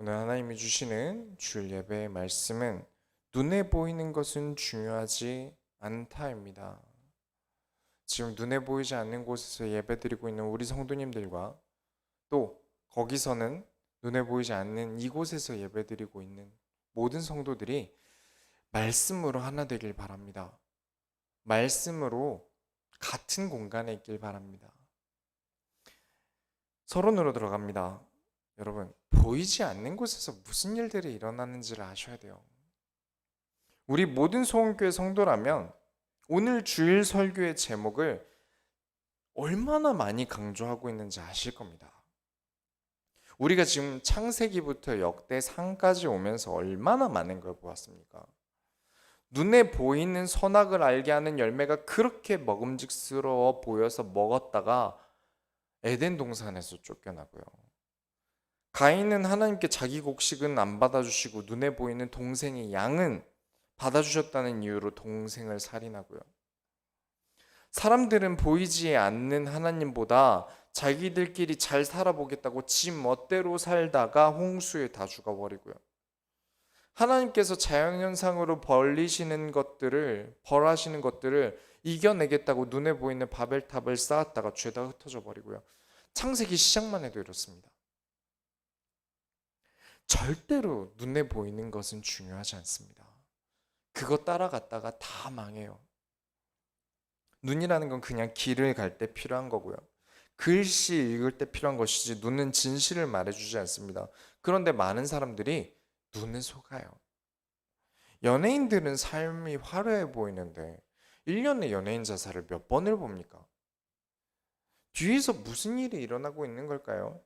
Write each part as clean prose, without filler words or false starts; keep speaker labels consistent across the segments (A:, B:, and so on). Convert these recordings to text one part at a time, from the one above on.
A: 오늘 하나님이 주시는 주일 예배의 말씀은 눈에 보이는 것은 중요하지 않다입니다. 지금 눈에 보이지 않는 곳에서 예배드리고 있는 우리 성도님들과 또 거기서는 눈에 보이지 않는 이곳에서 예배드리고 있는 모든 성도들이 말씀으로 하나 되길 바랍니다. 말씀으로 같은 공간에 있길 바랍니다. 서론으로 들어갑니다. 여러분, 보이지 않는 곳에서 무슨 일들이 일어나는지를 아셔야 돼요. 우리 모든 소원교회 성도라면 오늘 주일 설교의 제목을 얼마나 많이 강조하고 있는지 아실 겁니다. 우리가 지금 창세기부터 역대상까지 오면서 얼마나 많은 걸 보았습니까? 눈에 보이는 선악을 알게 하는 열매가 그렇게 먹음직스러워 보여서 먹었다가 에덴 동산에서 쫓겨나고요. 가인은 하나님께 자기 곡식은 안 받아주시고 눈에 보이는 동생의 양은 받아주셨다는 이유로 동생을 살인하고요. 사람들은 보이지 않는 하나님보다 자기들끼리 잘 살아보겠다고 지 멋대로 살다가 홍수에 다 죽어버리고요. 하나님께서 자연현상으로 벌하시는 것들을 이겨내겠다고 눈에 보이는 바벨탑을 쌓았다가 죄다 흩어져 버리고요. 창세기 시작만 해도 이렇습니다. 절대로 눈에 보이는 것은 중요하지 않습니다. 그거 따라갔다가 다 망해요. 눈이라는 건 그냥 길을 갈 때 필요한 거고요. 글씨 읽을 때 필요한 것이지 눈은 진실을 말해주지 않습니다. 그런데 많은 사람들이 눈에 속아요. 연예인들은 삶이 화려해 보이는데 1년에 연예인 자살을 몇 번을 봅니까? 뒤에서 무슨 일이 일어나고 있는 걸까요?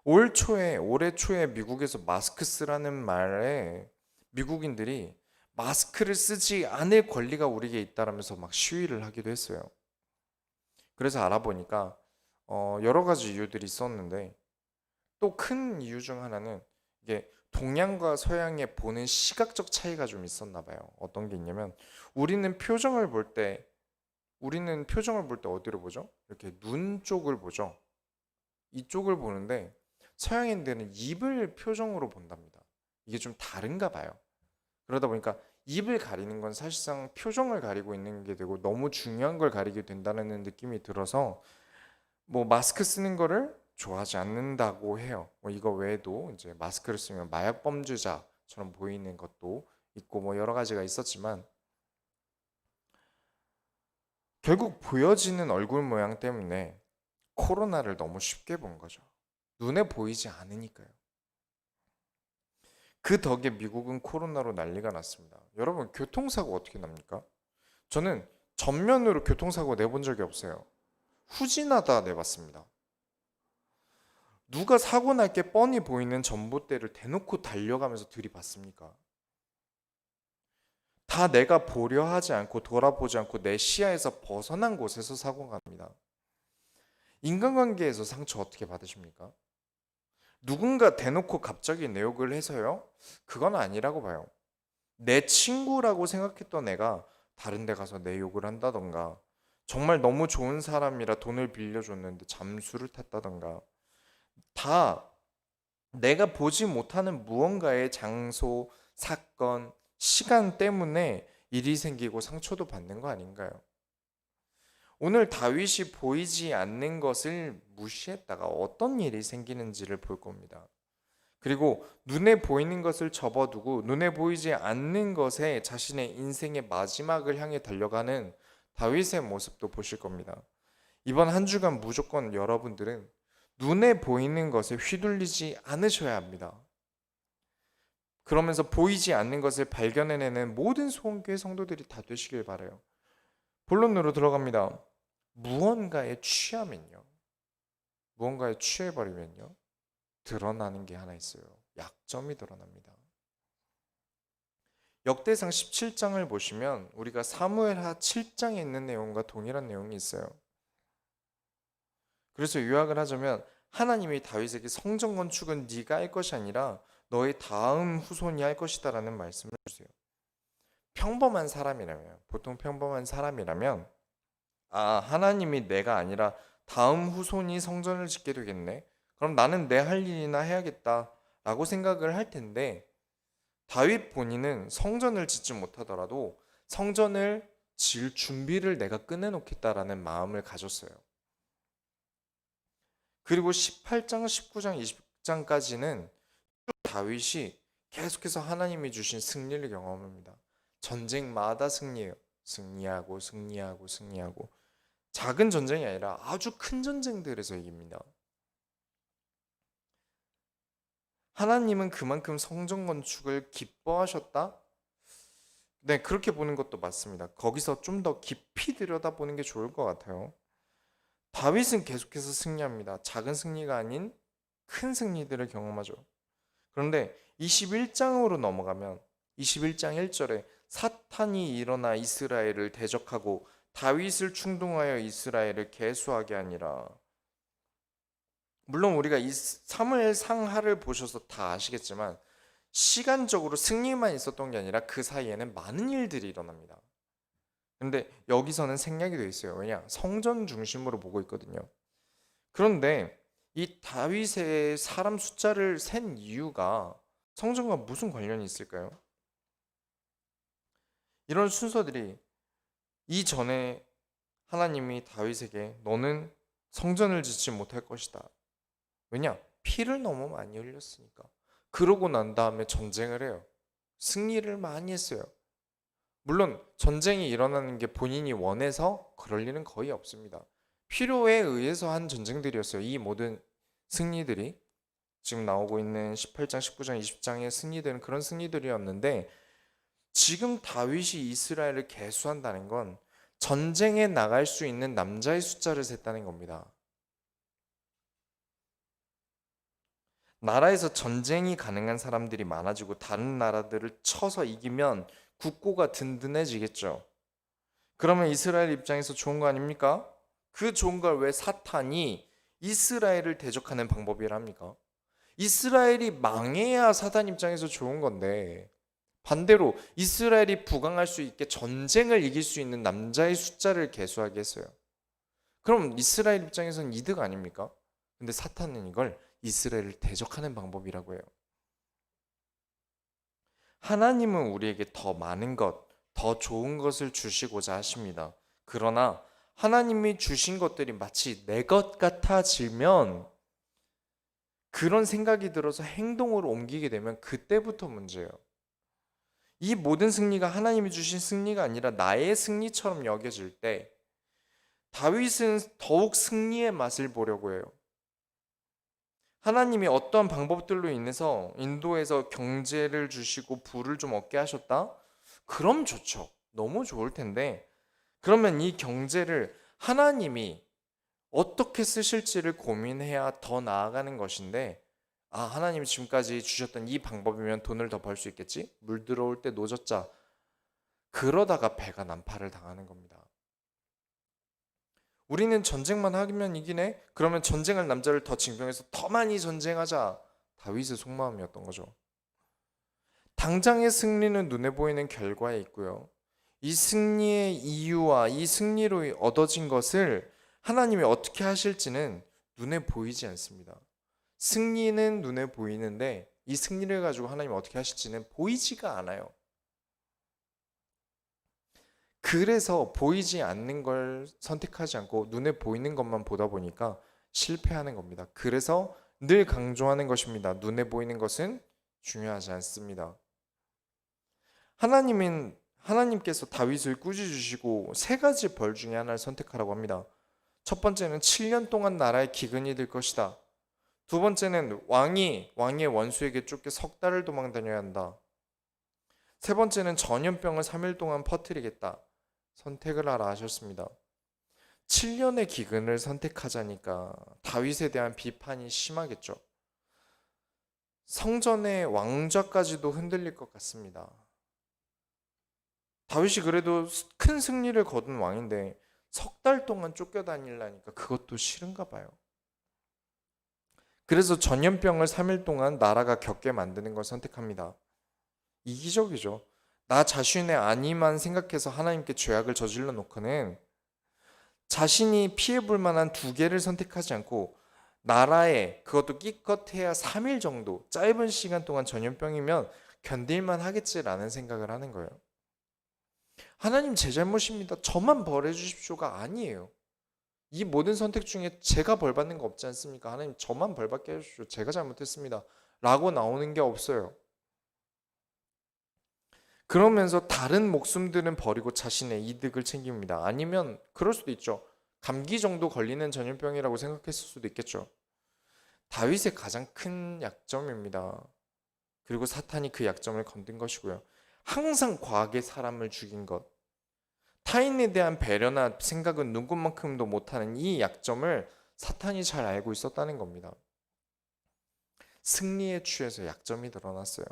A: 올해 초에 미국에서 마스크 쓰라는 말에 미국인들이 마스크를 쓰지 않을 권리가 우리에게 있다라면서 막 시위를 하기도 했어요. 그래서 알아보니까 여러 가지 이유들이 있었는데 또 큰 이유 중 하나는 이게 동양과 서양의 보는 시각적 차이가 좀 있었나 봐요. 어떤 게 있냐면 우리는 표정을 볼 때 어디로 보죠? 이렇게 눈 쪽을 보죠. 이쪽을 보는데 서양인들은 입을 표정으로 본답니다. 이게 좀 다른가 봐요. 그러다 보니까 입을 가리는 건 사실상 표정을 가리고 있는 게 되고 너무 중요한 걸 가리게 된다는 느낌이 들어서 뭐 마스크 쓰는 거를 좋아하지 않는다고 해요. 뭐 이거 외에도 이제 마스크를 쓰면 마약 범죄자처럼 보이는 것도 있고 뭐 여러 가지가 있었지만 결국 보여지는 얼굴 모양 때문에 코로나를 너무 쉽게 본 거죠. 눈에 보이지 않으니까요. 그 덕에 미국은 코로나로 난리가 났습니다. 여러분, 교통사고 어떻게 납니까? 저는 전면으로 교통사고 내본 적이 없어요. 후진하다 내봤습니다. 누가 사고 날 게 뻔히 보이는 전봇대를 대놓고 달려가면서 들이받습니까? 다 내가 보려 하지 않고 돌아보지 않고 내 시야에서 벗어난 곳에서 사고가 납니다. 인간관계에서 상처 어떻게 받으십니까? 누군가 대놓고 갑자기 내 욕을 해서요? 그건 아니라고 봐요. 내 친구라고 생각했던 애가 다른 데 가서 내 욕을 한다던가 정말 너무 좋은 사람이라 돈을 빌려줬는데 잠수를 탔다던가 다 내가 보지 못하는 무언가의 장소, 사건, 시간 때문에 일이 생기고 상처도 받는 거 아닌가요? 오늘 다윗이 보이지 않는 것을 무시했다가 어떤 일이 생기는지를 볼 겁니다. 그리고 눈에 보이는 것을 접어두고 눈에 보이지 않는 것에 자신의 인생의 마지막을 향해 달려가는 다윗의 모습도 보실 겁니다. 이번 한 주간 무조건 여러분들은 눈에 보이는 것에 휘둘리지 않으셔야 합니다. 그러면서 보이지 않는 것을 발견해내는 모든 소원교회 성도들이 다 되시길 바라요. 본론으로 들어갑니다. 무언가에 취해버리면요 드러나는 게 하나 있어요. 약점이 드러납니다. 역대상 17장을 보시면 우리가 사무엘하 7장에 있는 내용과 동일한 내용이 있어요. 그래서 요약을 하자면 하나님이 다윗에게 성전 건축은 네가 할 것이 아니라 너의 다음 후손이 할 것이다 라는 말씀을 주세요. 보통 평범한 사람이라면 하나님이 내가 아니라 다음 후손이 성전을 짓게 되겠네. 그럼 나는 내 할 일이나 해야겠다 라고 생각을 할 텐데 다윗 본인은 성전을 짓지 못하더라도 성전을 지을 준비를 내가 끝내놓겠다라는 마음을 가졌어요. 그리고 18장, 19장, 20장까지는 다윗이 계속해서 하나님이 주신 승리를 경험합니다. 전쟁마다 승리해요. 승리하고 승리하고 승리하고 작은 전쟁이 아니라 아주 큰 전쟁들에서 이깁니다. 하나님은 그만큼 성전 건축을 기뻐하셨다? 네, 그렇게 보는 것도 맞습니다. 거기서 좀 더 깊이 들여다보는 게 좋을 것 같아요. 다윗은 계속해서 승리합니다. 작은 승리가 아닌 큰 승리들을 경험하죠. 그런데 21장으로 넘어가면 21장 1절에 사탄이 일어나 이스라엘을 대적하고 다윗을 충동하여 이스라엘을 계수하게 하니라. 물론 우리가 이 사무엘 상하를 보셔서 다 아시겠지만 시간적으로 승리만 있었던 게 아니라 그 사이에는 많은 일들이 일어납니다. 근데 여기서는 생략이 되어 있어요. 왜냐? 성전 중심으로 보고 있거든요. 그런데 이 다윗의 사람 숫자를 센 이유가 성전과 무슨 관련이 있을까요? 이런 순서들이 이전에 하나님이 다윗에게 너는 성전을 짓지 못할 것이다. 왜냐? 피를 너무 많이 흘렸으니까. 그러고 난 다음에 전쟁을 해요. 승리를 많이 했어요. 물론 전쟁이 일어나는 게 본인이 원해서 그럴 일은 거의 없습니다. 필요에 의해서 한 전쟁들이었어요. 이 모든 승리들이 지금 나오고 있는 18장, 19장, 20장의 승리들은 그런 승리들이었는데 지금 다윗이 이스라엘을 계수한다는 건 전쟁에 나갈 수 있는 남자의 숫자를 셌다는 겁니다. 나라에서 전쟁이 가능한 사람들이 많아지고 다른 나라들을 쳐서 이기면 국고가 든든해지겠죠. 그러면 이스라엘 입장에서 좋은 거 아닙니까? 그 좋은 걸 왜 사탄이 이스라엘을 대적하는 방법이랍니까? 이스라엘이 망해야 사단 입장에서 좋은 건데 반대로 이스라엘이 부강할 수 있게 전쟁을 이길 수 있는 남자의 숫자를 계수하게 했어요. 그럼 이스라엘 입장에서는 이득 아닙니까? 근데 사탄은 이걸 이스라엘을 대적하는 방법이라고 해요. 하나님은 우리에게 더 많은 것, 더 좋은 것을 주시고자 하십니다. 그러나 하나님이 주신 것들이 마치 내 것 같아지면 그런 생각이 들어서 행동으로 옮기게 되면 그때부터 문제예요. 이 모든 승리가 하나님이 주신 승리가 아니라 나의 승리처럼 여겨질 때 다윗은 더욱 승리의 맛을 보려고 해요. 하나님이 어떠한 방법들로 인해서 인도에서 경제를 주시고 부를 좀 얻게 하셨다? 그럼 좋죠. 너무 좋을 텐데 그러면 이 경제를 하나님이 어떻게 쓰실지를 고민해야 더 나아가는 것인데 하나님이 지금까지 주셨던 이 방법이면 돈을 더 벌 수 있겠지? 물 들어올 때 노젓자. 그러다가 배가 난파를 당하는 겁니다. 우리는 전쟁만 하면 이기네? 그러면 전쟁할 남자를 더 징병해서 더 많이 전쟁하자. 다윗의 속마음이었던 거죠. 당장의 승리는 눈에 보이는 결과에 있고요. 이 승리의 이유와 이 승리로 얻어진 것을 하나님이 어떻게 하실지는 눈에 보이지 않습니다. 승리는 눈에 보이는데 이 승리를 가지고 하나님이 어떻게 하실지는 보이지가 않아요. 그래서 보이지 않는 걸 선택하지 않고 눈에 보이는 것만 보다 보니까 실패하는 겁니다. 그래서 늘 강조하는 것입니다. 눈에 보이는 것은 중요하지 않습니다. 하나님께서 다윗을 꾸짖으시고 세 가지 벌 중에 하나를 선택하라고 합니다. 첫 번째는 7년 동안 나라의 기근이 될 것이다. 두 번째는 왕의 원수에게 쫓겨 석 달을 도망 다녀야 한다. 세 번째는 전염병을 3일 동안 퍼뜨리겠다. 선택을 하라 하셨습니다. 7년의 기근을 선택하자니까 다윗에 대한 비판이 심하겠죠. 성전의 왕좌까지도 흔들릴 것 같습니다. 다윗이 그래도 큰 승리를 거둔 왕인데 석 달 동안 쫓겨다니려니까 그것도 싫은가 봐요. 그래서 전염병을 3일 동안 나라가 겪게 만드는 걸 선택합니다. 이기적이죠. 나 자신의 안위만 생각해서 하나님께 죄악을 저질러 놓고는 자신이 피해볼 만한 두 개를 선택하지 않고 나라에 그것도 기껏해야 3일 정도 짧은 시간 동안 전염병이면 견딜만 하겠지라는 생각을 하는 거예요. 하나님 제 잘못입니다. 저만 벌해 주십시오가 아니에요. 이 모든 선택 중에 제가 벌 받는 거 없지 않습니까? 하나님 저만 벌 받게 해주십시오. 제가 잘못했습니다. 라고 나오는 게 없어요. 그러면서 다른 목숨들은 버리고 자신의 이득을 챙깁니다. 아니면 그럴 수도 있죠. 감기 정도 걸리는 전염병이라고 생각했을 수도 있겠죠. 다윗의 가장 큰 약점입니다. 그리고 사탄이 그 약점을 건든 것이고요. 항상 과하게 사람을 죽인 것. 타인에 대한 배려나 생각은 누구만큼도 못하는 이 약점을 사탄이 잘 알고 있었다는 겁니다. 승리에 취해서 약점이 드러났어요.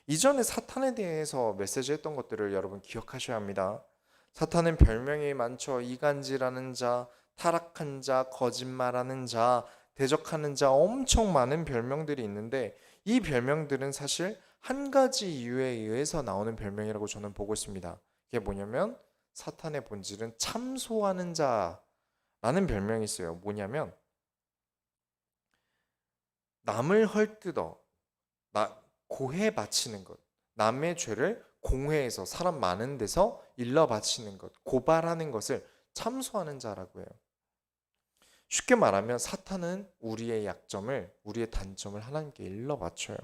A: 이전에 사탄에 대해서 메시지했던 것들을 여러분 기억하셔야 합니다. 사탄은 별명이 많죠. 이간질하는 자, 타락한 자, 거짓말하는 자, 대적하는 자, 엄청 많은 별명들이 있는데 이 별명들은 사실 한 가지 이유에 의해서 나오는 별명이라고 저는 보고 있습니다. 그게 뭐냐면 사탄의 본질은 참소하는 자라는 별명이 있어요. 뭐냐면 남을 헐뜯어 고해 바치는 것, 남의 죄를 공회에서 사람 많은 데서 일러 바치는 것, 고발하는 것을 참소하는 자라고 해요. 쉽게 말하면 사탄은 우리의 약점을, 우리의 단점을 하나님께 일러 바쳐요.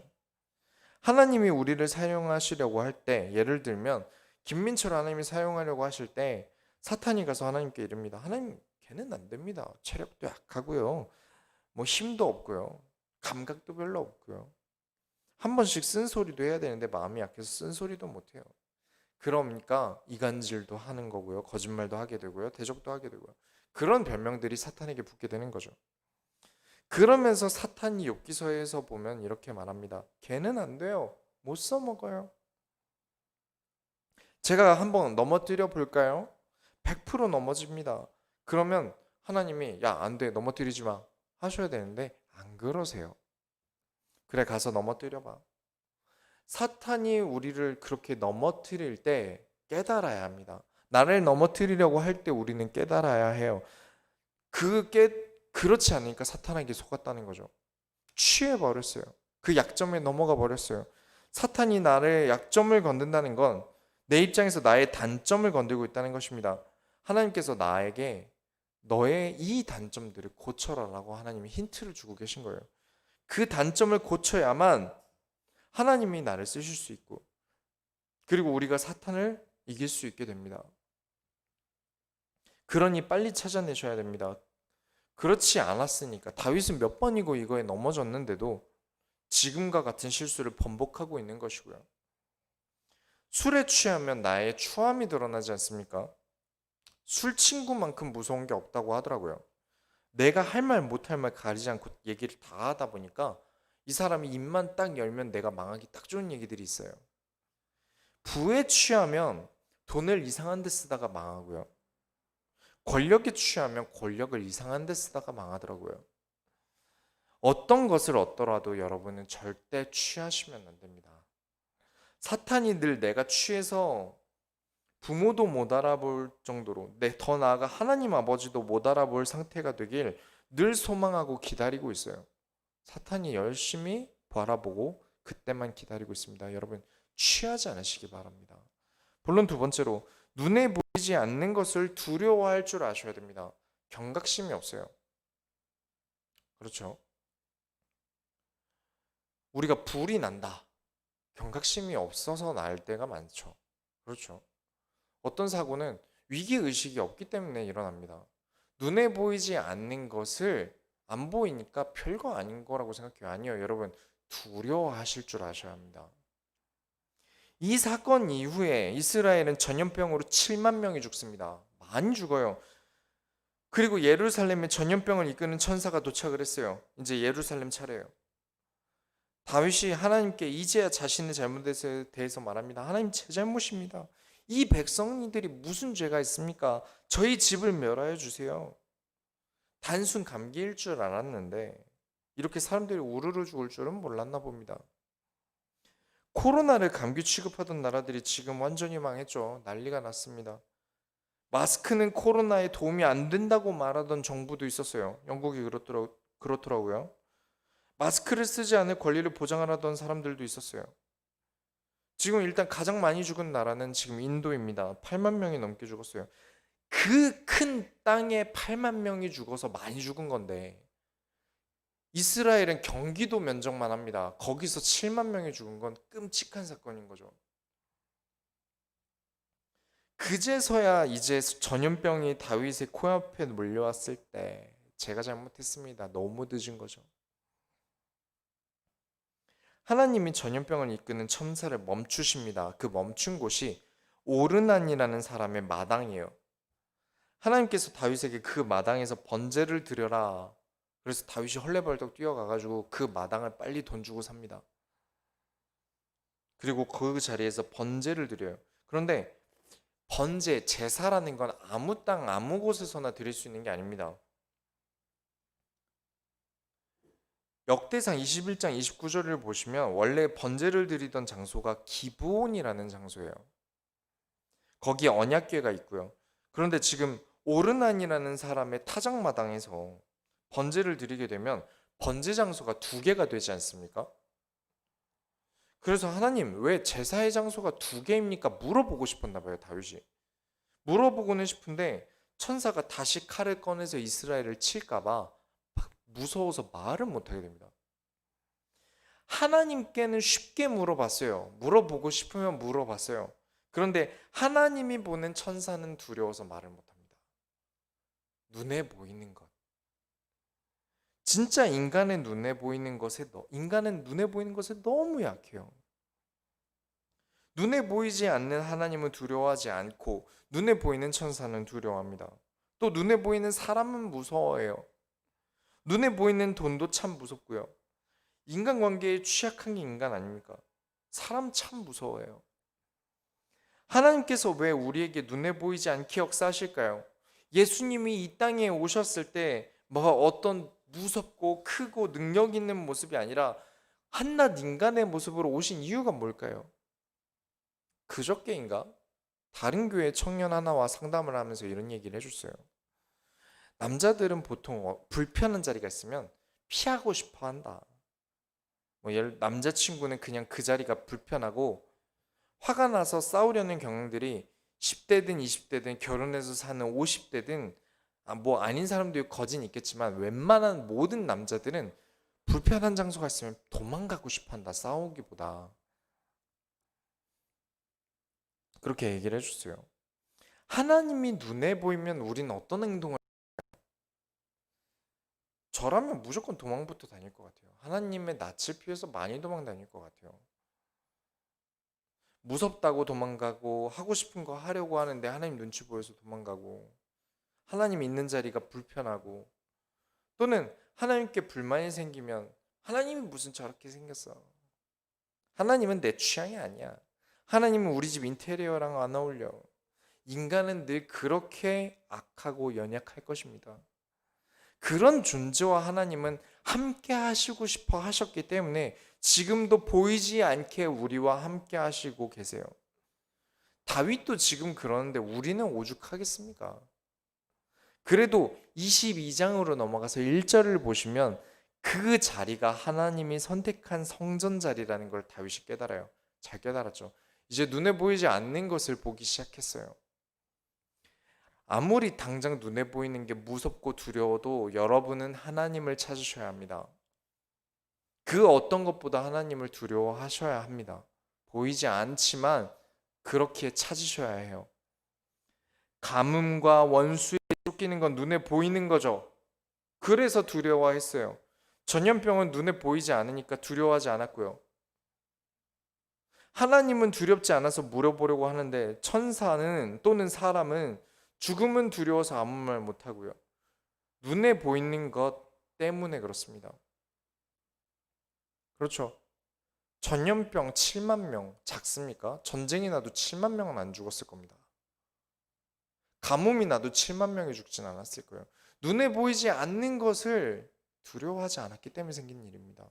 A: 하나님이 우리를 사용하시려고 할 때, 예를 들면 김민철 하나님이 사용하려고 하실 때 사탄이 가서 하나님께 이릅니다. 하나님, 걔는 안 됩니다. 체력도 약하고요. 뭐 힘도 없고요. 감각도 별로 없고요. 한 번씩 쓴소리도 해야 되는데 마음이 약해서 쓴소리도 못해요. 그러니까 이간질도 하는 거고요. 거짓말도 하게 되고요. 대적도 하게 되고요. 그런 별명들이 사탄에게 붙게 되는 거죠. 그러면서 사탄이 욥기서에서 보면 이렇게 말합니다. 걔는 안 돼요. 못 써먹어요. 제가 한번 넘어뜨려 볼까요? 100% 넘어집니다. 그러면 하나님이 야, 안 돼. 넘어뜨리지 마. 하셔야 되는데 안 그러세요. 그래, 가서 넘어뜨려봐. 사탄이 우리를 그렇게 넘어뜨릴 때 깨달아야 합니다. 나를 넘어뜨리려고 할 때 우리는 깨달아야 해요. 그렇지 않으니까 사탄에게 속았다는 거죠. 취해버렸어요. 그 약점에 넘어가 버렸어요. 사탄이 나를 약점을 건든다는 건 내 입장에서 나의 단점을 건들고 있다는 것입니다. 하나님께서 나에게 너의 이 단점들을 고쳐라라고 하나님이 힌트를 주고 계신 거예요. 그 단점을 고쳐야만 하나님이 나를 쓰실 수 있고, 그리고 우리가 사탄을 이길 수 있게 됩니다. 그러니 빨리 찾아내셔야 됩니다. 그렇지 않았으니까 다윗은 몇 번이고 이거에 넘어졌는데도 지금과 같은 실수를 번복하고 있는 것이고요. 술에 취하면 나의 추함이 드러나지 않습니까? 술 친구만큼 무서운 게 없다고 하더라고요. 내가 할 말 못할 말 가리지 않고 얘기를 다 하다 보니까 이 사람이 입만 딱 열면 내가 망하기 딱 좋은 얘기들이 있어요. 부에 취하면 돈을 이상한 데 쓰다가 망하고요. 권력에 취하면 권력을 이상한 데 쓰다가 망하더라고요. 어떤 것을 얻더라도 여러분은 절대 취하시면 안 됩니다. 사탄이 늘 내가 취해서 부모도 못 알아볼 정도로 더 나아가 하나님 아버지도 못 알아볼 상태가 되길 늘 소망하고 기다리고 있어요. 사탄이 열심히 바라보고 그때만 기다리고 있습니다. 여러분 취하지 않으시기 바랍니다. 물론 두 번째로 눈에 보이지 않는 것을 두려워할 줄 아셔야 됩니다. 경각심이 없어요. 그렇죠? 우리가 불이 난다. 경각심이 없어서 날 때가 많죠. 그렇죠? 어떤 사고는 위기의식이 없기 때문에 일어납니다. 눈에 보이지 않는 것을 안 보이니까 별거 아닌 거라고 생각해요. 아니요, 여러분 두려워하실 줄 아셔야 합니다. 이 사건 이후에 이스라엘은 전염병으로 7만 명이 죽습니다. 많이 죽어요. 그리고 예루살렘에 전염병을 이끄는 천사가 도착을 했어요. 이제 예루살렘 차례예요. 다윗이 하나님께 이제야 자신의 잘못에 대해서 말합니다. 하나님 제 잘못입니다. 이 백성이들이 무슨 죄가 있습니까? 저희 집을 멸하여 주세요. 단순 감기일 줄 알았는데 이렇게 사람들이 우르르 죽을 줄은 몰랐나 봅니다. 코로나를 감기 취급하던 나라들이 지금 완전히 망했죠. 난리가 났습니다. 마스크는 코로나에 도움이 안 된다고 말하던 정부도 있었어요. 영국이 그렇더라고요. 그렇더라고요. 마스크를 쓰지 않을 권리를 보장하려던 사람들도 있었어요. 지금 일단 가장 많이 죽은 나라는 지금 인도입니다. 8만 명이 넘게 죽었어요. 그 큰 땅에 8만 명이 죽어서 많이 죽은 건데 이스라엘은 경기도 면적만 합니다. 거기서 7만 명이 죽은 건 끔찍한 사건인 거죠. 그제서야 이제 전염병이 다윗의 코앞에 몰려왔을 때 제가 잘못했습니다. 너무 늦은 거죠. 하나님이 전염병을 이끄는 첨사를 멈추십니다. 그 멈춘 곳이 오르난이라는 사람의 마당이에요. 하나님께서 다윗에게 그 마당에서 번제를 드려라. 그래서 다윗이 헐레벌떡 뛰어가가지고 그 마당을 빨리 돈 주고 삽니다. 그리고 그 자리에서 번제를 드려요. 그런데 번제, 제사라는 건 아무 땅 아무 곳에서나 드릴 수 있는 게 아닙니다. 역대상 21장 29절을 보시면 원래 번제를 드리던 장소가 기브온이라는 장소예요. 거기에 언약궤가 있고요. 그런데 지금 오르난이라는 사람의 타작마당에서 번제를 드리게 되면 번제 장소가 두 개가 되지 않습니까? 그래서 하나님 왜 제사의 장소가 두 개입니까? 물어보고 싶었나 봐요, 다윗이. 물어보고는 싶은데 천사가 다시 칼을 꺼내서 이스라엘을 칠까봐 무서워서 말을 못하게 됩니다. 하나님께는 쉽게 물어봤어요. 물어보고 싶으면 물어봤어요. 그런데 하나님이 보낸 천사는 두려워서 말을 못합니다. 눈에 보이는 것. 진짜 인간의 눈에 보이는 것에 너무 약해요. 눈에 보이지 않는 하나님은 두려워하지 않고 눈에 보이는 천사는 두려워합니다. 또 눈에 보이는 사람은 무서워해요. 눈에 보이는 돈도 참 무섭고요. 인간관계에 취약한 게 인간 아닙니까? 사람 참 무서워해요. 하나님께서 왜 우리에게 눈에 보이지 않게 역사하실까요? 예수님이 이 땅에 오셨을 때 어떤 무섭고 크고 능력 있는 모습이 아니라 한낱 인간의 모습으로 오신 이유가 뭘까요? 그저께인가? 다른 교회 청년 하나와 상담을 하면서 이런 얘기를 해줬어요. 남자들은 보통 불편한 자리가 있으면 피하고 싶어 한다. 남자친구는 그냥 그 자리가 불편하고 화가 나서 싸우려는 경향들이 10대든 20대든 결혼해서 사는 50대든 아닌 사람도 거진 있겠지만 웬만한 모든 남자들은 불편한 장소가 있으면 도망가고 싶어 한다. 싸우기보다. 그렇게 얘기를 해줬어요. 하나님이 눈에 보이면 우리는 어떤 행동을 저라면 무조건 도망부터 다닐 것 같아요. 하나님의 낯을 피해서 많이 도망 다닐 것 같아요. 무섭다고 도망가고 하고 싶은 거 하려고 하는데 하나님 눈치 보여서 도망가고 하나님 있는 자리가 불편하고 또는 하나님께 불만이 생기면 하나님이 무슨 저렇게 생겼어. 하나님은 내 취향이 아니야. 하나님은 우리 집 인테리어랑 안 어울려. 인간은 늘 그렇게 악하고 연약할 것입니다. 그런 존재와 하나님은 함께 하시고 싶어 하셨기 때문에 지금도 보이지 않게 우리와 함께 하시고 계세요. 다윗도 지금 그러는데 우리는 오죽하겠습니까? 그래도 22장으로 넘어가서 1절을 보시면 그 자리가 하나님이 선택한 성전 자리라는 걸 다윗이 깨달아요. 잘 깨달았죠. 이제 눈에 보이지 않는 것을 보기 시작했어요. 아무리 당장 눈에 보이는 게 무섭고 두려워도 여러분은 하나님을 찾으셔야 합니다. 그 어떤 것보다 하나님을 두려워하셔야 합니다. 보이지 않지만 그렇게 찾으셔야 해요. 가뭄과 원수에 쫓기는 건 눈에 보이는 거죠. 그래서 두려워했어요. 전염병은 눈에 보이지 않으니까 두려워하지 않았고요. 하나님은 두렵지 않아서 물어보려고 하는데 천사는 또는 사람은 죽음은 두려워서 아무 말 못하고요. 눈에 보이는 것 때문에 그렇습니다. 그렇죠. 전염병 7만 명 작습니까? 전쟁이 나도 7만 명은 안 죽었을 겁니다. 가뭄이 나도 7만 명이 죽진 않았을 거예요. 눈에 보이지 않는 것을 두려워하지 않았기 때문에 생긴 일입니다.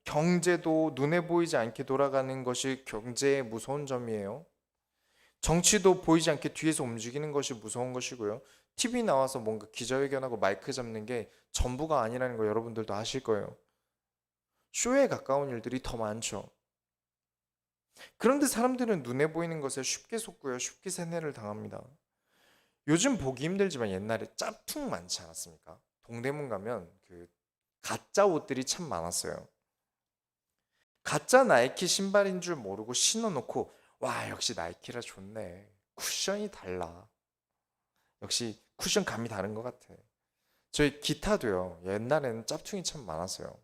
A: 경제도 눈에 보이지 않게 돌아가는 것이 경제의 무서운 점이에요. 정치도 보이지 않게 뒤에서 움직이는 것이 무서운 것이고요. TV 나와서 뭔가 기자회견하고 마이크 잡는 게 전부가 아니라는 거 여러분들도 아실 거예요. 쇼에 가까운 일들이 더 많죠. 그런데 사람들은 눈에 보이는 것에 쉽게 속고요. 쉽게 세뇌를 당합니다. 요즘 보기 힘들지만 옛날에 짝퉁 많지 않았습니까? 동대문 가면 그 가짜 옷들이 참 많았어요. 가짜 나이키 신발인 줄 모르고 신어놓고 와 역시 나이키라 좋네. 쿠션이 달라. 역시 쿠션 감이 다른 것 같아. 저희 기타도요. 옛날에는 짝퉁이 참 많았어요.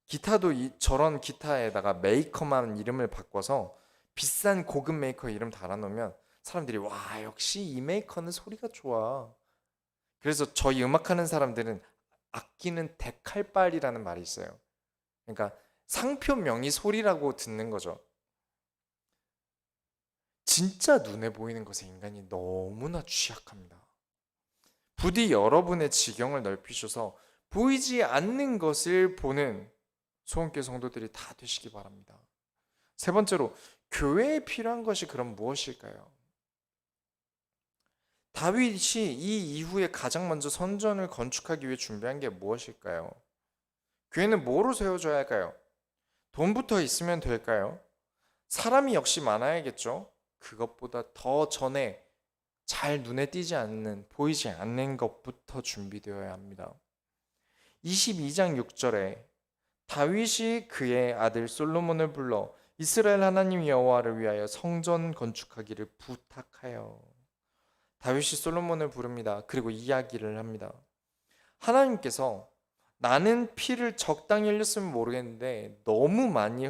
A: 기타도 저런 기타에다가 메이커만 이름을 바꿔서 비싼 고급 메이커 이름 달아놓으면 사람들이 와 역시 이 메이커는 소리가 좋아. 그래서 저희 음악하는 사람들은 악기는 데칼발이라는 말이 있어요. 그러니까 상표명이 소리라고 듣는 거죠. 진짜 눈에 보이는 것에 인간이 너무나 취약합니다. 부디 여러분의 지경을 넓히셔서 보이지 않는 것을 보는 소원교 성도들이 다 되시기 바랍니다. 세 번째로 교회에 필요한 것이 그럼 무엇일까요? 다윗이 이 이후에 가장 먼저 성전을 건축하기 위해 준비한 게 무엇일까요? 교회는 뭐로 세워져야 할까요? 돈부터 있으면 될까요? 사람이 역시 많아야겠죠? 그것보다 더 전에 잘 눈에 띄지 않는, 보이지 않는 것부터 준비되어야 합니다. 22장 6절에 다윗이 그의 아들 솔로몬을 불러 이스라엘 하나님 여호와를 위하여 성전 건축하기를 부탁하여. 다윗이 솔로몬을 부릅니다. 그리고 이야기를 합니다. 하나님께서 나는 피를 적당히 흘렸으면 모르겠는데 너무 많이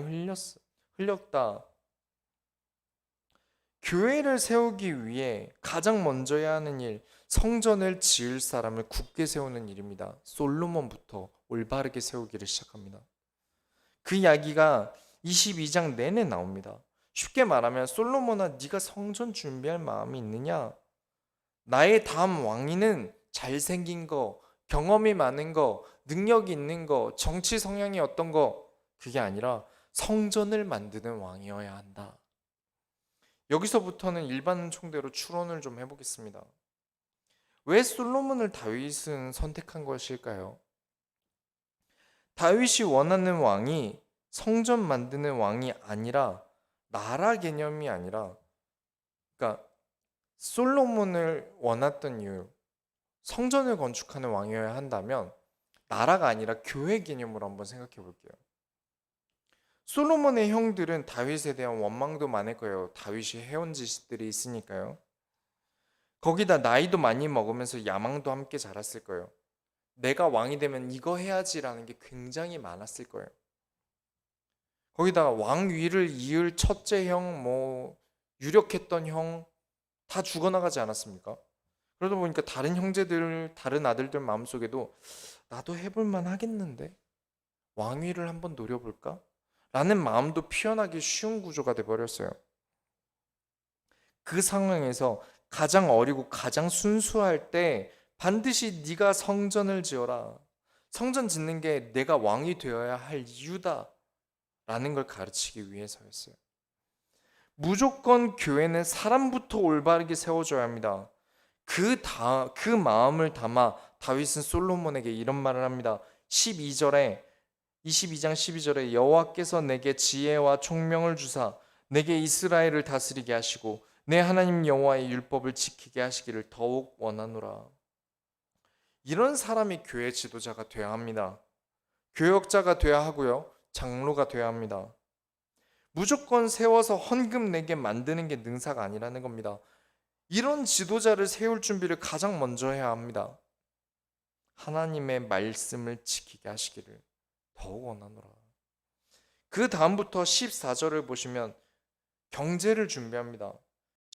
A: 흘렸다. 교회를 세우기 위해 가장 먼저 해야 하는 일, 성전을 지을 사람을 굳게 세우는 일입니다. 솔로몬부터 올바르게 세우기를 시작합니다. 그 이야기가 22장 내내 나옵니다. 쉽게 말하면 솔로몬아 네가 성전 준비할 마음이 있느냐? 나의 다음 왕위는 잘생긴 거, 경험이 많은 거, 능력이 있는 거, 정치 성향이 어떤 거 그게 아니라 성전을 만드는 왕이어야 한다. 여기서부터는 일반 총대로 추론을 좀 해보겠습니다. 왜 솔로몬을 다윗은 선택한 것일까요? 다윗이 원하는 왕이 성전 만드는 왕이 아니라 나라 개념이 아니라 그러니까 솔로몬을 원했던 이유 성전을 건축하는 왕이어야 한다면 나라가 아니라 교회 개념으로 한번 생각해 볼게요. 솔로몬의 형들은 다윗에 대한 원망도 많을 거예요. 다윗이 해온 짓들이 있으니까요. 거기다 나이도 많이 먹으면서 야망도 함께 자랐을 거예요. 내가 왕이 되면 이거 해야지라는 게 굉장히 많았을 거예요. 거기다가 왕위를 이을 첫째 형, 유력했던 형 다 죽어나가지 않았습니까? 그러다 보니까 다른 형제들, 다른 아들들 마음속에도 나도 해볼만 하겠는데 왕위를 한번 노려볼까? 라는 마음도 피어나기 쉬운 구조가 돼버렸어요. 그 상황에서 가장 어리고 가장 순수할 때 반드시 네가 성전을 지어라. 성전 짓는 게 내가 왕이 되어야 할 이유다. 라는 걸 가르치기 위해서였어요. 무조건 교회는 사람부터 올바르게 세워줘야 합니다. 그 마음을 담아 다윗은 솔로몬에게 이런 말을 합니다. 22장 12절에 여호와께서 내게 지혜와 총명을 주사 내게 이스라엘을 다스리게 하시고 내 하나님 여호와의 율법을 지키게 하시기를 더욱 원하노라. 이런 사람이 교회 지도자가 되어야 합니다. 교역자가 되어야 하고요. 장로가 되어야 합니다. 무조건 세워서 헌금 내게 만드는 게 능사가 아니라는 겁니다. 이런 지도자를 세울 준비를 가장 먼저 해야 합니다. 하나님의 말씀을 지키게 하시기를 더욱 원하노라. 그 다음부터 14절을 보시면 경제를 준비합니다.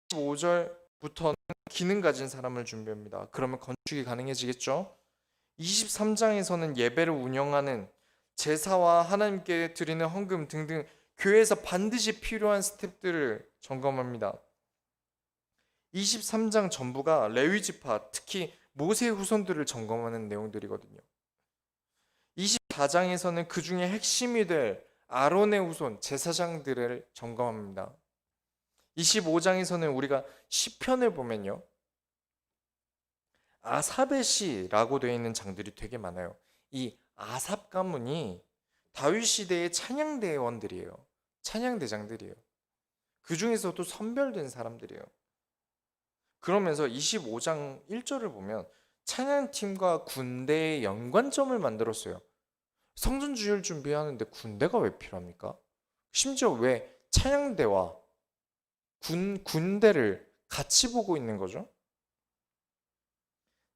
A: 15절부터는 기능 가진 사람을 준비합니다. 그러면 건축이 가능해지겠죠? 23장에서는 예배를 운영하는 제사와 하나님께 드리는 헌금 등등 교회에서 반드시 필요한 스텝들을 점검합니다. 23장 전부가 레위지파, 특히 모세 후손들을 점검하는 내용들이거든요. 24장에서는 그 중에 핵심이 될 아론의 후손, 제사장들을 점검합니다. 25장에서는 우리가 시편을 보면요. 아사벳이라고 되어 있는 장들이 되게 많아요. 이 아삽 가문이 다윗 시대의 찬양대원들이에요. 찬양대장들이에요. 그 중에서도 선별된 사람들이에요. 그러면서 25장 1절을 보면 찬양팀과 군대의 연관점을 만들었어요. 성전 주일 준비하는데 군대가 왜 필요합니까? 심지어 왜 찬양대와 군대를 같이 보고 있는 거죠?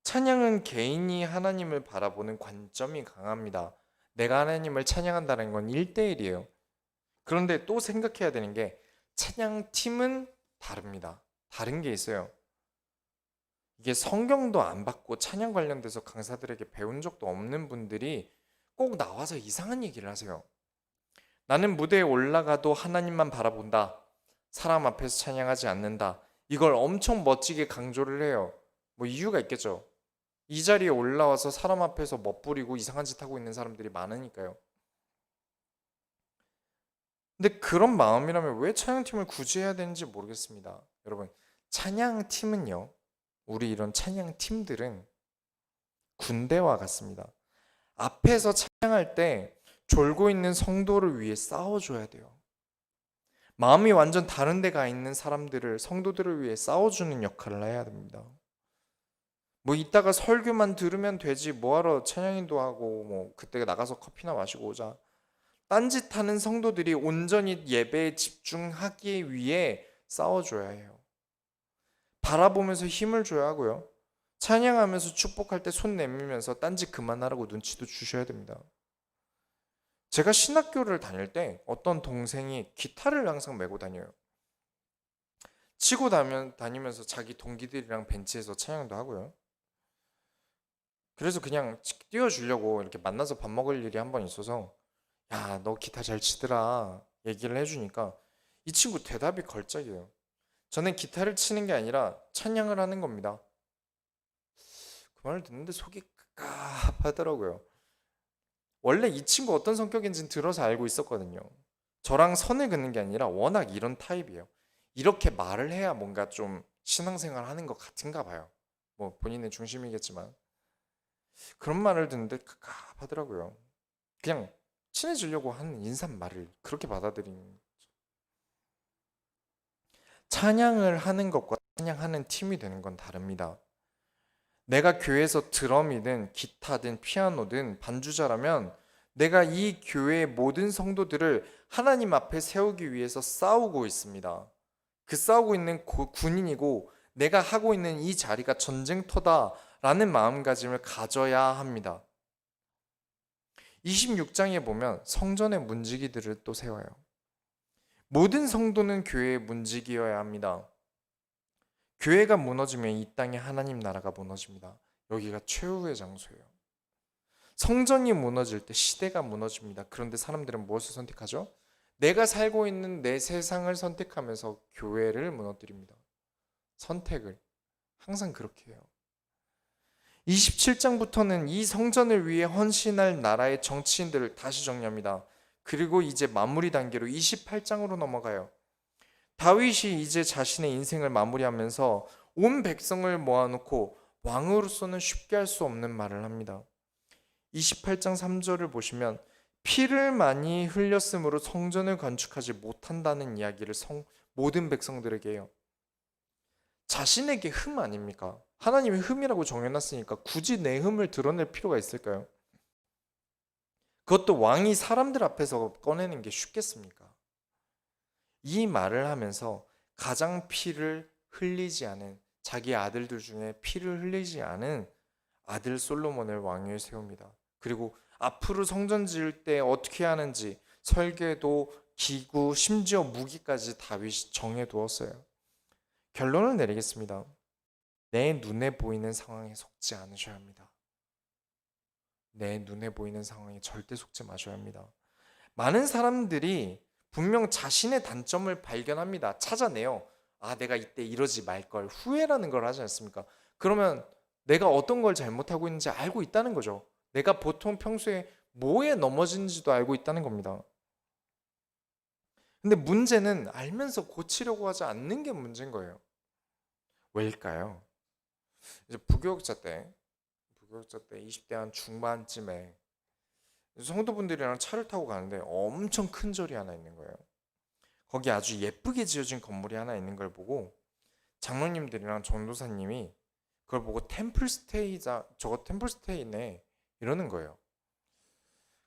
A: 찬양은 개인이 하나님을 바라보는 관점이 강합니다. 내가 하나님을 찬양한다는 건 1대1이에요. 그런데 또 생각해야 되는 게 찬양팀은 다릅니다. 다른 게 있어요. 이게 성경도 안 받고 찬양 관련돼서 강사들에게 배운 적도 없는 분들이 꼭 나와서 이상한 얘기를 하세요. 나는 무대에 올라가도 하나님만 바라본다. 사람 앞에서 찬양하지 않는다. 이걸 엄청 멋지게 강조를 해요. 뭐 이유가 있겠죠. 이 자리에 올라와서 사람 앞에서 멋부리고 이상한 짓 하고 있는 사람들이 많으니까요. 근데 그런 마음이라면 왜 찬양팀을 굳이 해야 되는지 모르겠습니다. 여러분, 찬양팀은요, 우리 이런 찬양팀들은 군대와 같습니다. 앞에서 찬양할 때 졸고 있는 성도를 위해 싸워줘야 돼요. 마음이 완전 다른 데 가 있는 사람들을, 성도들을 위해 싸워주는 역할을 해야 됩니다. 뭐 이따가 설교만 들으면 되지, 뭐하러 찬양인도 하고 뭐 그때 나가서 커피나 마시고 오자. 딴짓하는 성도들이 온전히 예배에 집중하기 위해 싸워줘야 해요. 바라보면서 힘을 줘야 하고요. 찬양하면서 축복할 때 손 내밀면서 딴짓 그만하라고 눈치도 주셔야 됩니다. 제가 신학교를 다닐 때 어떤 동생이 기타를 항상 메고 다녀요. 치고 다니면서 자기 동기들이랑 벤치에서 찬양도 하고요. 그래서 그냥 띄워주려고 이렇게 만나서 밥 먹을 일이 한 번 있어서 야, 너 기타 잘 치더라 얘기를 해주니까 이 친구 대답이 걸작이에요. 저는 기타를 치는 게 아니라 찬양을 하는 겁니다. 그 말을 듣는데 속이 깝깝하더라고요. 원래 이 친구 어떤 성격인지는 들어서 알고 있었거든요. 저랑 선을 긋는 게 아니라 워낙 이런 타입이에요. 이렇게 말을 해야 뭔가 좀 신앙생활 하는 것 같은가 봐요. 뭐 본인의 중심이겠지만 그런 말을 듣는데 깝깝하더라고요. 그냥 친해지려고 하는 인사말을 그렇게 받아들이는. 찬양을 하는 것과 찬양하는 팀이 되는 건 다릅니다. 내가 교회에서 드럼이든 기타든 피아노든 반주자라면 내가 이 교회의 모든 성도들을 하나님 앞에 세우기 위해서 싸우고 있습니다. 그 싸우고 있는 군인이고 내가 하고 있는 이 자리가 전쟁터다라는 마음가짐을 가져야 합니다. 26장에 보면 성전의 문지기들을 또 세워요. 모든 성도는 교회의 문지기여야 합니다. 교회가 무너지면 이 땅에 하나님 나라가 무너집니다. 여기가 최후의 장소예요. 성전이 무너질 때 시대가 무너집니다. 그런데 사람들은 무엇을 선택하죠? 내가 살고 있는 내 세상을 선택하면서 교회를 무너뜨립니다. 선택을 항상 그렇게 해요. 27장부터는 이 성전을 위해 헌신할 나라의 정치인들을 다시 정리합니다. 그리고 이제 마무리 단계로 28장으로 넘어가요. 다윗이 이제 자신의 인생을 마무리하면서 온 백성을 모아놓고 왕으로서는 쉽게 할 수 없는 말을 합니다. 28장 3절을 보시면 피를 많이 흘렸으므로 성전을 건축하지 못한다는 이야기를 모든 백성들에게 해요. 자신에게 흠 아닙니까? 하나님이 흠이라고 정해놨으니까 굳이 내 흠을 드러낼 필요가 있을까요? 그것도 왕이 사람들 앞에서 꺼내는 게 쉽겠습니까? 이 말을 하면서 가장 피를 흘리지 않은 자기 아들들 중에 피를 흘리지 않은 아들 솔로몬을 왕위에 세웁니다. 그리고 앞으로 성전 지을 때 어떻게 하는지 설계도, 기구, 심지어 무기까지 다윗이 정해두었어요. 결론을 내리겠습니다. 내 눈에 보이는 상황에 속지 않으셔야 합니다. 내 눈에 보이는 상황에 절대 속지 마셔야 합니다. 많은 사람들이 분명 자신의 단점을 발견합니다. 찾아내요. 아, 내가 이때 이러지 말걸. 후회라는 걸 하지 않습니까? 그러면 내가 어떤 걸 잘못하고 있는지 알고 있다는 거죠. 내가 보통 평소에 뭐에 넘어지는지도 알고 있다는 겁니다. 근데 문제는 알면서 고치려고 하지 않는 게 문제인 거예요. 왜일까요? 이제 부교육자 때 20대 한 중반쯤에 성도분들이랑 차를 타고 가는데 엄청 큰 절이 하나 있는 거예요. 거기 아주 예쁘게 지어진 건물이 하나 있는 걸 보고 장로님들이랑 전도사님이 그걸 보고 템플스테이자, 저거 템플스테이네 이러는 거예요.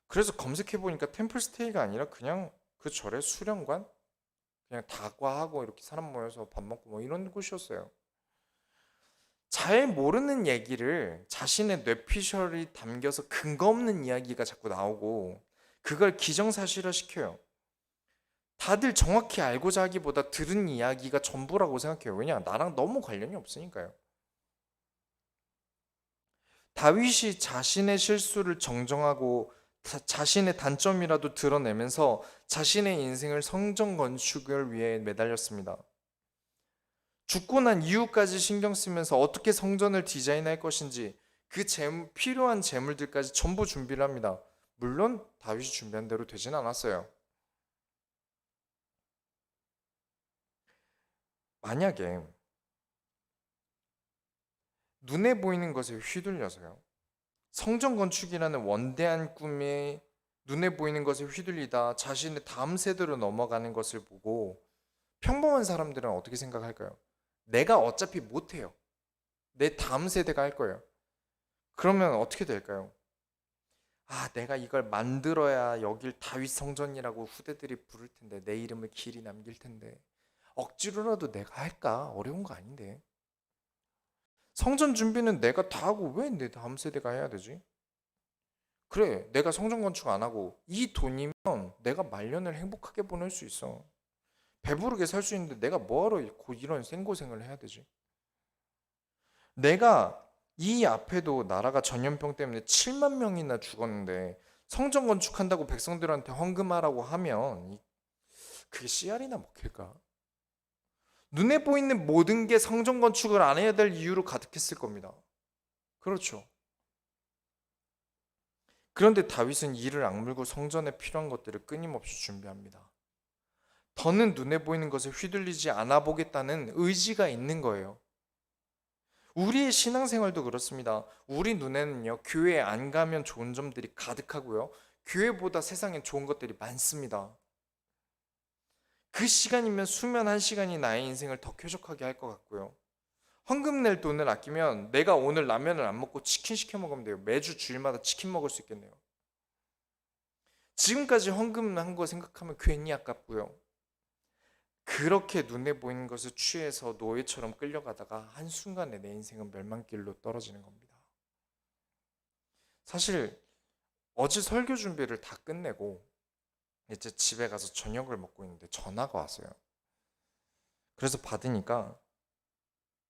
A: 그래서 검색해 보니까 템플스테이가 아니라 그냥 그 절의 수련관, 그냥 다과하고 이렇게 사람 모여서 밥 먹고 뭐 이런 곳이었어요. 잘 모르는 얘기를 자신의 뇌피셜이 담겨서 근거 없는 이야기가 자꾸 나오고 그걸 기정사실화 시켜요. 다들 정확히 알고자 하기보다 들은 이야기가 전부라고 생각해요. 왜냐? 나랑 너무 관련이 없으니까요. 다윗이 자신의 실수를 정정하고 자신의 단점이라도 드러내면서 자신의 인생을 성전 건축을 위해 매달렸습니다. 죽고 난 이후까지 신경 쓰면서 어떻게 성전을 디자인할 것인지 그 필요한 재물들까지 전부 준비를 합니다. 물론 다윗이 준비한 대로 되진 않았어요. 만약에 눈에 보이는 것에 휘둘려서요. 성전 건축이라는 원대한 꿈에 눈에 보이는 것에 휘둘리다 자신의 다음 세대로 넘어가는 것을 보고 평범한 사람들은 어떻게 생각할까요? 내가 어차피 못해요. 내 다음 세대가 할 거예요. 그러면 어떻게 될까요? 아, 내가 이걸 만들어야 여길 다윗 성전이라고 후대들이 부를 텐데 내 이름을 길이 남길 텐데 억지로라도 내가 할까? 어려운 거 아닌데. 성전 준비는 내가 다 하고 왜 내 다음 세대가 해야 되지? 그래, 내가 성전 건축 안 하고 이 돈이면 내가 말년을 행복하게 보낼 수 있어. 배부르게 살 수 있는데 내가 뭐하러 이런 생고생을 해야 되지? 내가 이 앞에도 나라가 전염병 때문에 7만 명이나 죽었는데 성전 건축한다고 백성들한테 헌금하라고 하면 그게 씨알이나 먹힐까? 눈에 보이는 모든 게 성전 건축을 안 해야 될 이유로 가득했을 겁니다. 그렇죠. 그런데 다윗은 이를 악물고 성전에 필요한 것들을 끊임없이 준비합니다. 더는 눈에 보이는 것에 휘둘리지 않아 보겠다는 의지가 있는 거예요. 우리의 신앙생활도 그렇습니다. 우리 눈에는요, 교회 안 가면 좋은 점들이 가득하고요. 교회보다 세상엔 좋은 것들이 많습니다. 그 시간이면 수면 한 시간이 나의 인생을 더 쾌적하게 할 것 같고요. 헌금 낼 돈을 아끼면 내가 오늘 라면을 안 먹고 치킨 시켜 먹으면 돼요. 매주 주일마다 치킨 먹을 수 있겠네요. 지금까지 헌금한 거 생각하면 괜히 아깝고요. 그렇게 눈에 보이는 것을 취해서 노예처럼 끌려가다가 한순간에 내 인생은 멸망길로 떨어지는 겁니다. 사실 어제 설교 준비를 다 끝내고 이제 집에 가서 저녁을 먹고 있는데 전화가 왔어요. 그래서 받으니까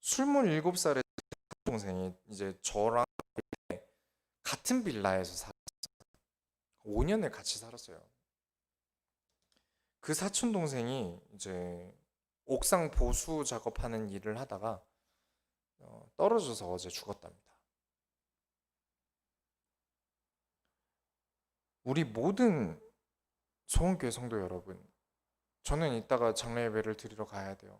A: 27살의 동생이 이제 저랑 같은 빌라에서 살았어요. 5년을 같이 살았어요. 그 사촌 동생이 이제 옥상 보수 작업하는 일을 하다가 떨어져서 어제 죽었답니다. 우리 모든 소원교회 성도 여러분, 저는 이따가 장례 예배를 드리러 가야 돼요.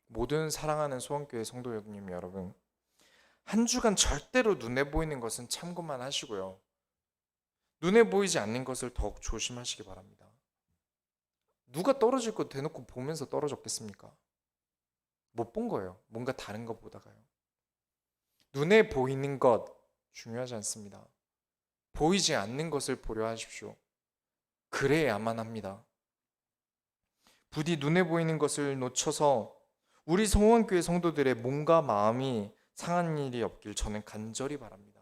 A: 모든 사랑하는 소원교회 성도님 여러분, 한 주간 절대로 눈에 보이는 것은 참고만 하시고요. 눈에 보이지 않는 것을 더욱 조심하시기 바랍니다. 누가 떨어질 거 대놓고 보면서 떨어졌겠습니까? 못 본 거예요. 뭔가 다른 거 보다가요. 눈에 보이는 것 중요하지 않습니다. 보이지 않는 것을 보려 하십시오. 그래야만 합니다. 부디 눈에 보이는 것을 놓쳐서 우리 성원교회 성도들의 몸과 마음이 상한 일이 없길 저는 간절히 바랍니다.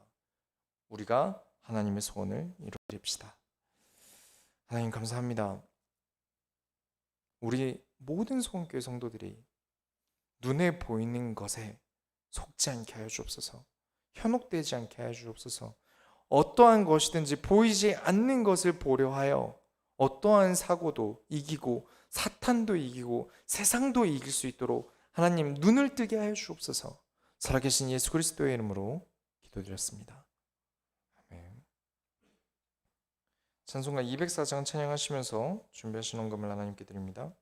A: 우리가 하나님의 소원을 이루어집시다. 하나님 감사합니다. 우리 모든 성원교회 성도들이 눈에 보이는 것에 속지 않게 하여 주옵소서. 현혹되지 않게 하여 주옵소서. 어떠한 것이든지 보이지 않는 것을 보려 하여 어떠한 사고도 이기고 사탄도 이기고 세상도 이길 수 있도록 하나님 눈을 뜨게 하여 주옵소서. 살아계신 예수 그리스도의 이름으로 기도드렸습니다. 아멘. 찬송가 204장 찬양하시면서 준비하신 헌금을 하나님께 드립니다.